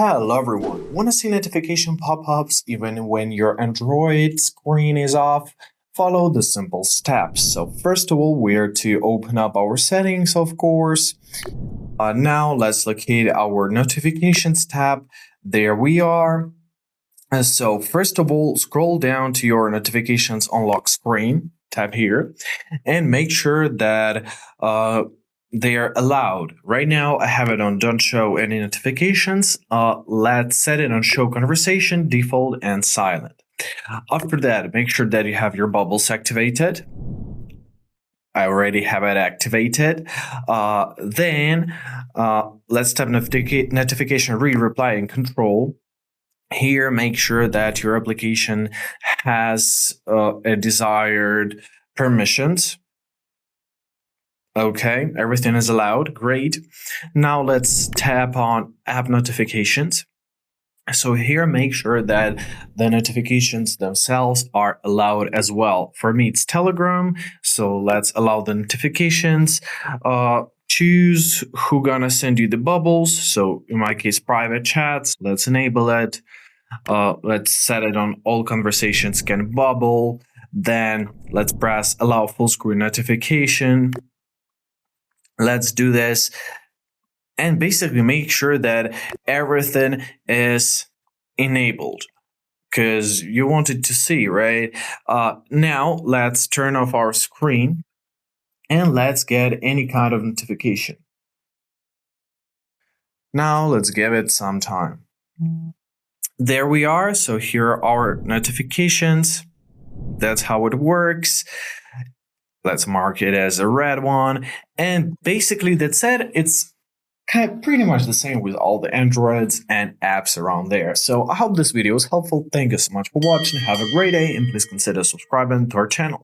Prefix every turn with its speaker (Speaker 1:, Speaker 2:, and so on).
Speaker 1: Hello everyone. Want to see notification pop-ups even when your Android screen is off? Follow the simple steps. So first of all, we're to open up our settings, of course. Now let's locate our notifications tab. There we are. So first of all, scroll down to your notifications unlock screen, tap here, and make sure that they are allowed. Right now, I have it on don't show any notifications. Let's set it on show conversation, default, and silent. After that, make sure that you have your bubbles activated. I already have it activated. Then let's tap notification read, reply, and control. Here, make sure that your application has a desired permissions. Okay, everything is allowed. Great. Now let's tap on app notifications. So here, make sure that the notifications themselves are allowed as well. For me, it's Telegram. So let's allow the notifications. Choose who gonna send you the bubbles. So in my case, private chats. Let's enable it. Let's set it on all conversations can bubble. Then let's press allow full screen notification. Let's do this and basically make sure that everything is enabled because you wanted to see, right? Now let's turn off our screen and let's get any kind of notification. Now let's give it some time. There we are. So here are our notifications. That's how it works. Let's mark it as a red one. And basically that's it. It's pretty much the same with all the Androids and apps around there. So I hope this video was helpful. Thank you so much for watching. Have a great day and please consider subscribing to our channel.